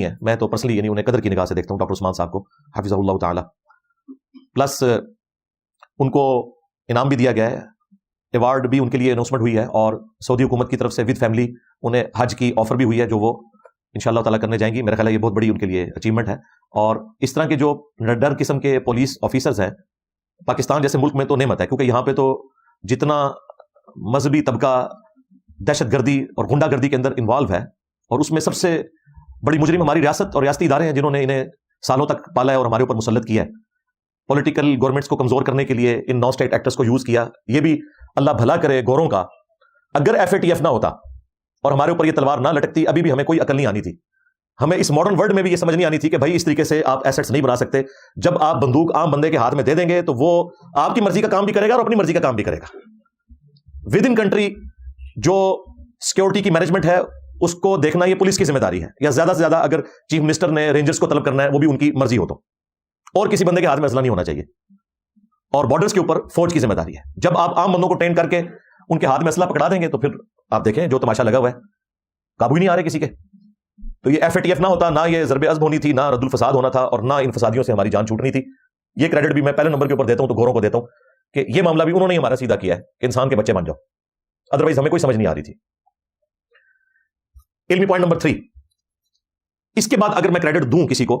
ہے. میں تو پرسنلی یعنی انہیں قدر کی نگاہ سے دیکھتا ہوں ڈاکٹر عثمان صاحب کو حفظہ اللہ تعالی. پلس ان کو انعام بھی دیا گیا ہے, ایوارڈ بھی ان کے لیے اناؤنسمنٹ ہوئی ہے, اور سعودی حکومت کی طرف سے ود فیملی انہیں حج کی آفر بھی ہوئی ہے جو وہ انشاءاللہ تعالیٰ کرنے جائیں گی. میرا خیال ہے یہ بہت بڑی ان کے لیے اچیومنٹ ہے. اور اس طرح کے جو ڈر قسم کے پولیس آفیسرز ہیں پاکستان جیسے ملک میں تو نعمت ہے, کیونکہ یہاں پہ تو جتنا مذہبی طبقہ دہشت گردی اور غنڈہ گردی کے اندر انوالو ہے, اور اس میں سب سے بڑی مجرم ہماری ریاست اور ریاستی ادارے ہیں جنہوں نے انہیں سالوں تک پالا ہے اور ہمارے اوپر مسلط کیا ہے. پولیٹیکل گورنمنٹس کو کمزور کرنے کے لیے ان نان اسٹیٹ ایکٹرز کو یوز کیا. یہ بھی اللہ بھلا کرے گوروں کا, اگر FATF نہ ہوتا اور ہمارے اوپر یہ تلوار نہ لٹکتی, ابھی بھی ہمیں کوئی عقل نہیں آنی تھی. ہمیں اس ماڈرن ورلڈ میں بھی یہ سمجھ نہیں آنی تھی کہ بھائی اس طریقے سے آپ ایسٹس نہیں بنا سکتے. جب آپ بندوق عام بندے کے ہاتھ میں دے دیں گے تو وہ آپ کی مرضی کا کام بھی کرے گا اور اپنی مرضی کا کام بھی کرے گا. ود ان کنٹری جو سیکورٹی کی مینجمنٹ ہے اس کو دیکھنا یہ پولیس کی ذمہ داری ہے, یا زیادہ سے زیادہ اگر چیف منسٹر نے رینجرز کو طلب کرنا ہے وہ بھی ان کی مرضی ہو تو, اور کسی بندے کے ہاتھ میں اسلحہ نہیں ہونا چاہیے. اور بارڈرز کے اوپر فوج کی ذمہ داری ہے. جب آپ عام بندوں کو ٹرین کر کے ان کے ہاتھ میں اسلحہ پکڑا دیں گے تو پھر آپ دیکھیں جو تماشا لگا ہوا ہے, قابو ہی نہیں آ رہے کسی کے. تو یہ FATF نہ ہوتا, نہ یہ ضرب عزم ہونی تھی, نہ رد الفساد ہونا تھا, اور نہ ان فسادیوں سے ہماری جان چھوٹنی تھی. یہ کریڈٹ بھی میں پہلے نمبر کے اوپر دیتا ہوں تو گوروں کو دیتا ہوں کہ یہ معاملہ بھی انہوں نے ہمارا سیدھا کیا ہے کہ انسان کے بچے بن جاؤ, ادروائز ہمیں کوئی سمجھ نہیں آ رہی تھی. علمی پوائنٹ نمبر 3, اس کے بعد اگر میں کریڈٹ دوں کسی کو,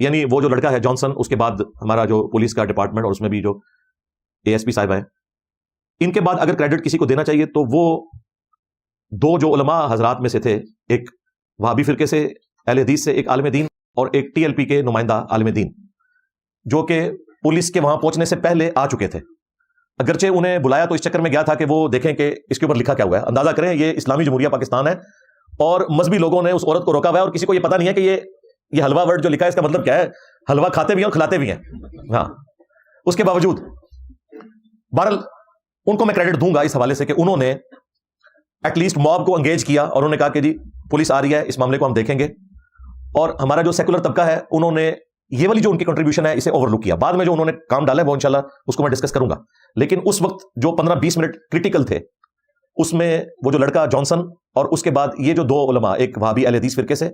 یعنی وہ جو لڑکا ہے جانسن, اس کے بعد ہمارا جو پولیس کا ڈپارٹمنٹ اور اس میں بھی جو ASP صاحب ہیں, ان کے بعد اگر کریڈٹ کسی کو دینا چاہیے تو وہ دو جو علماء حضرات میں سے تھے, ایک وہابی فرقے سے اہل حدیث سے ایک عالم دین, اور ایک TLP کے نمائندہ عالم دین, جو کہ پولیس کے وہاں پہنچنے سے پہلے آ چکے تھے. اگرچہ انہیں بلایا تو اس چکر میں گیا تھا کہ وہ دیکھیں کہ اس کے اوپر لکھا کیا ہوا ہے. اندازہ کریں یہ اسلامی جمہوریہ پاکستان ہے اور مذہبی لوگوں نے اس عورت کو روکا ہوا ہے, اور کسی کو یہ پتا نہیں ہے کہ یہ حلوہ ورڈ جو لکھا ہے اس کا مطلب کیا ہے. حلوہ کھاتے بھی ہیں اور کھلاتے بھی ہیں. ہاں, اس کے باوجود بہرحال ان کو میں کریڈٹ دوں گا اس حوالے سے کہ انہوں نے ایٹ لیسٹ موب کو انگیج کیا, اور انہوں نے کہا کہ جی پولیس آ رہی ہے, اس معاملے کو ہم دیکھیں گے. اور ہمارا جو سیکولر طبقہ ہے انہوں نے یہ والی جو ان کی کنٹریبیوشن ہے اسے اوور لک کیا. بعد میں جو انہوں نے کام ڈالا ہے وہ انشاءاللہ اس کو میں ڈسکس کروں گا, لیکن اس وقت جو 15-20 منٹ کریٹیکل تھے اس میں وہ جو لڑکا جانسن, اور اس کے بعد یہ جو دو علماء, ایک وہابی اہل حدیث فرقے سے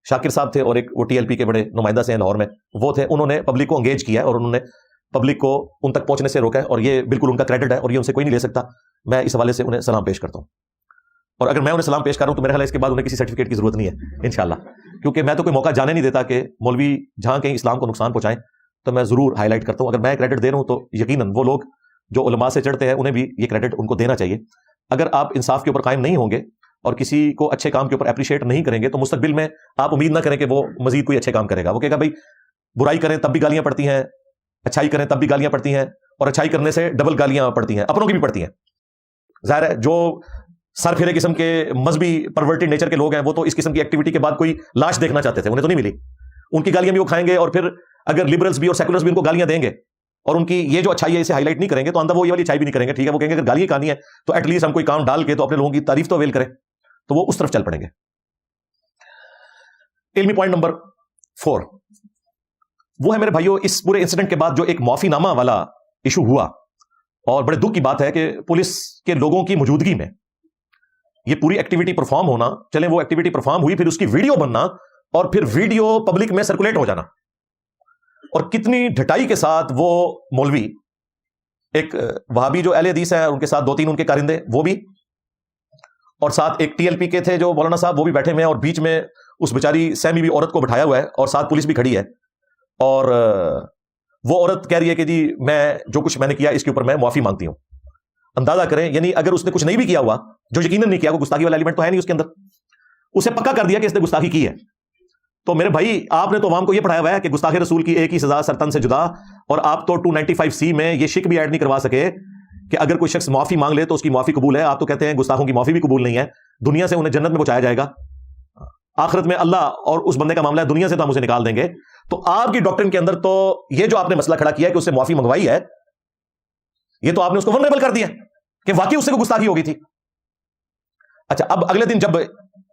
شاکر صاحب تھے اور ایک وہ TLP کے بڑے نمائندہ سے ہیں لاہور میں, وہ تھے. انہوں نے پبلک کو انگیج کیا ہے اور انہوں نے پبلک کو ان تک پہنچنے سے روکا ہے, اور یہ بالکل ان کا کریڈٹ ہے اور یہ ان سے کوئی نہیں لے سکتا. میں اس حوالے سے انہیں سلام پیش کرتا ہوں, اور اگر میں انہیں سلام پیش کر رہا ہوں تو میرے خیال ہے اس کے بعد انہیں کسی سرٹیفکیٹ کی ضرورت نہیں ہے انشاءاللہ, کیونکہ میں تو کوئی موقع جانے نہیں دیتا کہ مولوی جہاں کہیں اسلام کو نقصان پہنچائیں, تو میں ضرور ہائی لائٹ کرتا ہوں. اگر میں کریڈٹ دے رہا ہوں تو یقیناً وہ لوگ جو علماء سے چڑھتے ہیں انہیں بھی یہ کریڈٹ ان کو دینا چاہیے. اگر آپ انصاف کے اوپر قائم نہیں ہوں گے اور کسی کو اچھے کام کے اوپر اپریشیٹ نہیں کریں گے تو مستقبل میں آپ امید نہ کریں کہ وہ مزید کوئی اچھے کام کرے گا. وہ کہے گا بھائی برائی کریں تب بھی گالیاں پڑتی ہیں, اچھائی کریں تب بھی گالیاں پڑتی ہیں, اور اچھائی کرنے سے ڈبل گالیاں پڑتی ہیں, اپنوں کی بھی پڑتی ہیں. ظاہر ہے جو سر پھیرے قسم کے مذہبی پرورٹڈ نیچر کے لوگ ہیں وہ تو اس قسم کی ایکٹیویٹی کے بعد کوئی لاش دیکھنا چاہتے تھے, انہیں تو نہیں ملی. ان کی گالیاں بھی وہ کھائیں گے, اور پھر اگر لبرلز بھی اور سیکولرز بھی ان کو گالیاں دیں گے اور ان کی یہ جو اچھائی ہے اسے ہائی لائٹ نہیں کریں گے تو اندر وہ یہ والی اچھائی بھی نہیں کریں گے. ٹھیک ہے, وہ کہیں گے اگر گالیاں کہانی ہے تو ایٹ لیسٹ ہم کوئی کام ڈال کے تو اپنے لوگوں کی تعریف تو اویل کریں, تو وہ اس طرف چل پڑیں گے. علمی پوائنٹ نمبر 4 وہ ہے میرے بھائیوں, اس پورے انسیڈنٹ کے بعد جو ایک معافی نامہ والا ایشو ہوا, اور بڑے دکھ کی بات ہے کہ پولیس کے لوگوں کی موجودگی میں یہ پوری ایکٹیویٹی پرفارم ہونا, چلیں وہ ایکٹیویٹی پرفارم ہوئی, پھر اس کی ویڈیو بننا, اور پھر ویڈیو پبلک میں سرکولیٹ ہو جانا, اور کتنی ڈھٹائی کے ساتھ وہ مولوی, ایک وہابی جو اہل حدیث ہے ان کے ساتھ 2-3 ان کے کارندے وہ بھی, اور ساتھ ایک TLP کے تھے جو مولانا صاحب وہ بھی بیٹھے ہوئے ہیں, اور بیچ میں اس بیچاری سہمی بھی عورت کو بٹھایا ہوا ہے, اور ساتھ پولیس بھی کھڑی ہے, اور وہ عورت کہہ رہی ہے کہ جی میں جو کچھ میں نے کیا اس کے اوپر میں معافی مانگتی ہوں. اندازہ کریں, یعنی اگر اس نے کچھ نہیں بھی کیا ہوا, جو یقیناً نہیں کیا, کوئی گستاخی والا ایلیمنٹ تو ہے نہیں اس کے اندر, اسے پکا کر دیا کہ اس نے گستاخی کی ہے, تو میرے بھائی آپ نے تو عوام کو یہ پڑھایا ہوا ہے کہ گستاخ رسول کی ایک ہی سزا سرطن سے جدا, اور آپ تو 295C میں یہ شک بھی ایڈ نہیں کروا سکے کہ اگر کوئی شخص معافی مانگ لے تو اس کی معافی قبول ہے. آپ تو کہتے ہیں گستاخوں کی معافی بھی قبول نہیں ہے, دنیا سے انہیں جنت میں پہنچایا جائے گا, آخرت میں اللہ اور اس بندے کا معاملہ ہے دنیا سے تو ہم اسے نکال دیں گے. تو آپ کی ڈاکٹرن کے اندر تو یہ جو آپ نے مسئلہ کھڑا کیا ہے کہ اس سے معافی منگوائی ہے, یہ تو آپ نے اس کو ولنریبل کر دیا کہ واقعی اس سے کوئی گستاخی ہو گئی تھی. اچھا, اب اگلے دن جب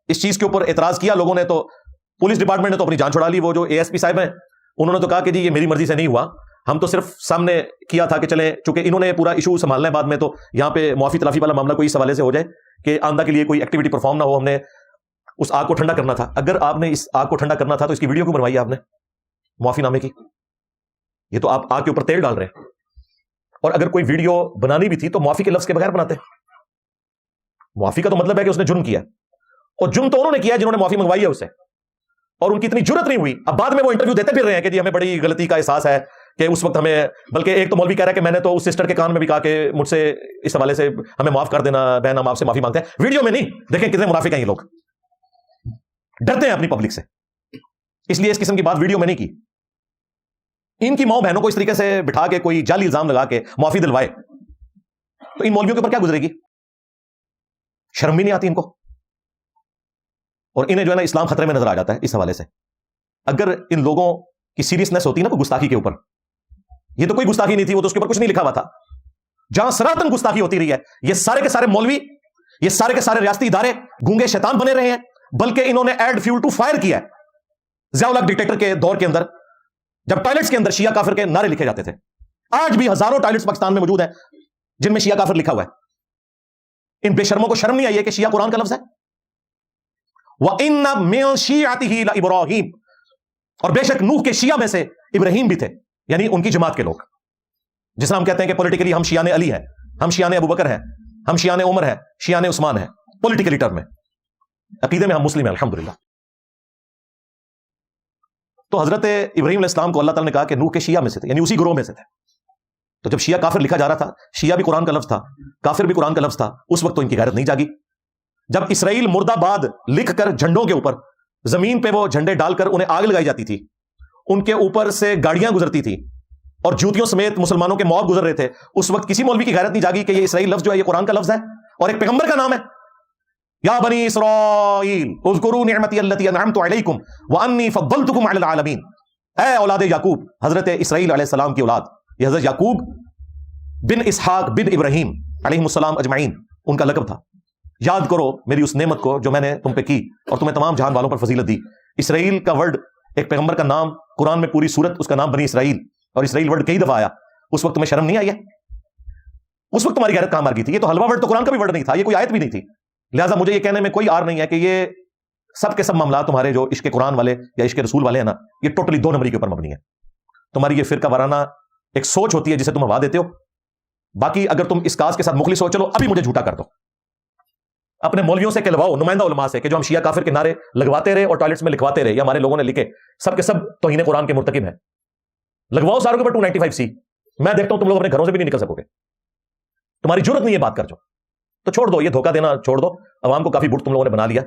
اس چیز کے اوپر اعتراض کیا لوگوں نے تو پولیس ڈپارٹمنٹ نے تو اپنی جان چھڑا لی. وہ جو ASP صاحب ہیں انہوں نے تو کہا کہ جی یہ میری مرضی سے نہیں ہوا, ہم تو صرف سامنے کیا تھا کہ چلیں چونکہ انہوں نے پورا ایشو سنبھالنا ہے بعد میں, تو یہاں پہ معافی تلافی والا معاملہ کوئی اس حوالے سے ہو جائے کہ آئندہ کے لیے کوئی ایکٹیویٹی پرفارم نہ ہو. ہم نے اس آگ کو ٹھنڈا کرنا تھا. اگر آپ نے اس آگ کو ٹھنڈا کرنا تھا تو اس کی ویڈیو کیوں بنوائی آپ نے معافی نامے کی؟ یہ تو آپ آگ کے اوپر تیل ڈال رہے ہیں. اور اگر کوئی ویڈیو بنانی بھی تھی تو معافی کے لفظ کے بغیر بناتے. معافی کا تو مطلب ہے کہ اس نے جرم کیا, اور جرم تو انہوں نے کیا جنہوں نے معافی منگوائی ہے اسے, اور ان کی اتنی جرت نہیں ہوئی. اب بعد میں وہ انٹرویو دیتے پھر رہے ہیں کہ جی ہمیں بڑی غلطی کا احساس ہے کہ اس وقت ہمیں, بلکہ ایک تو مولوی کہہ رہا ہے کہ میں نے تو اس سسٹر کے کان میں بھی کہا کہ مجھ سے اس حوالے سے ہمیں معاف کر دینا بہن, ہم آپ سے معافی مانگتے ہیں. ویڈیو میں نہیں. دیکھیں کتنے منافق ہیں یہ لوگ, ڈرتے ہیں اپنی پبلک سے, اس لیے اس قسم کی بات ویڈیو میں نہیں کی. ان کی ماں بہنوں کو اس طریقے سے بٹھا کے کوئی جعلی الزام لگا کے معافی دلوائے تو ان مولویوں کے اوپر کیا گزرے گی؟ شرم بھی نہیں آتی ان کو. اور انہیں جو ہے نا اسلام خطرے میں نظر آ جاتا ہے اس حوالے سے. اگر ان لوگوں کی سیریسنس ہوتی نا کوئی گستاخی کے اوپر, یہ تو کوئی گستاخی نہیں تھی, وہ تو اس کے اوپر کچھ نہیں لکھا ہوا تھا. جہاں سراتن گستاخی ہوتی رہی ہے, یہ سارے کے سارے مولوی, یہ سارے کے سارے ریاستی ادارے گونگے شیطان بنے رہے ہیں, بلکہ انہوں نے ایڈ فیول ٹو فائر کیا ہے ضیاء الحق ڈکٹیٹر کے دور کے اندر, جب ٹوائلٹس کے اندر شیعہ کافر کے نعرے لکھے جاتے تھے. آج بھی ہزاروں ٹوائلٹس پاکستان میں موجود ہیں جن میں شیعہ کافر لکھا ہوا ہے. ان بے شرموں کو شرم نہیں آئی ہے کہ شیعہ قرآن کا لفظ ہے؟ وَإِنَّ مِن شِيعَتِهِ لَإِبْرَاهِيمَ, اور بے شک نوح کے شیعہ میں سے ابراہیم بھی تھے, یعنی ان کی جماعت کے لوگ. جس طرح ہم کہتے ہیں کہ پولیٹیکلی ہم شیعان علی ہیں, ہم شیعان ابو بکر ہیں, ہم شیعان عمر ہیں, شیعان عثمان ہیں, پولیٹیکلی ٹرم میں. عقیدے میں ہم مسلم ہیں الحمدللہ. تو حضرت ابراہیم علیہ السلام کو اللہ تعالیٰ نے کہا کہ نوح کے شیعہ میں سے تھے, یعنی اسی گروہ میں سے تھے. تو جب شیعہ کافر لکھا جا رہا تھا, شیعہ بھی قرآن کا لفظ تھا, کافر بھی قرآن کا لفظ تھا, اس وقت تو ان کی غیرت نہیں جاگی. جب اسرائیل مرد آباد لکھ کر جھنڈوں کے اوپر زمین پہ وہ جھنڈے ڈال کر انہیں آگ لگائی جاتی تھی, ان کے اوپر سے گاڑیاں گزرتی تھی اور جوتیوں سمیت مسلمانوں کے مواب گزر رہے تھے, اس وقت کسی مولوی کی غیرت نہیں جاگی کہ یہ اسرائیل لفظ جو ہے یہ قرآن کا لفظ ہے اور ایک پیغمبر کا نام ہے. یا بنی اسرائیل اذکروا نعمتی التی انعمت علیکم وانی فضلتکم علی العالمین. اے اولاد یعقوب, حضرت اسرائیل علیہ السلام کی اولاد, یہ حضرت یعقوب بن اسحاق بن ابراہیم علیہ السلام اجمعین ان کا لقب تھا. یاد کرو میری اس نعمت کو جو میں نے تم پہ کی اور تمہیں تمام جہان والوں پر فضیلت دی. اسرائیل کا ورڈ, ایک پیغمبر کا نام, قرآن میں پوری سورت اس کا نام بنی اسرائیل, اور اسرائیل ورڈ کئی دفعہ آیا. اس وقت تمہیں شرم نہیں آئی ہے؟ اس وقت تمہاری غیرت کہاں مار گئی تھی؟ یہ تو حلوہ ورڈ تو قرآن کا بھی ورڈ نہیں تھا, یہ کوئی آیت بھی نہیں تھی. لہٰذا مجھے یہ کہنے میں کوئی آر نہیں ہے کہ یہ سب کے سب معاملات تمہارے جو عشق قرآن والے یا عشق رسول والے ہیں نا, یہ ٹوٹلی 2 نمبری کے اوپر مبنی ہے. تمہاری یہ فرقہ وارانہ ایک سوچ ہوتی ہے جسے تم ہوا دیتے ہو. باقی اگر تم اس کاز کے ساتھ مخلص ہو, چلو ابھی مجھے جھوٹا کر دو, اپنے مولویوں سے کہلواؤ, نمائندہ علماء سے, کہ جو ہم شیعہ کافر کے نعرے لگواتے رہے اور ٹوائلٹس میں لکھواتے رہے یا ہمارے لوگوں نے لکھے, سب کے سب توہین قرآن کے مرتکب ہیں. لگواؤ ساروں کے اوپر 295C. میں دیکھتا ہوں تم لوگ اپنے گھروں سے بھی نہیں نکل سکو گے. تمہاری جرت نہیں ہے بات کر جو, تو چھوڑ دو, یہ دھوکہ دینا چھوڑ دو. عوام کو کافی بٹ تم لوگوں نے بنا لیا.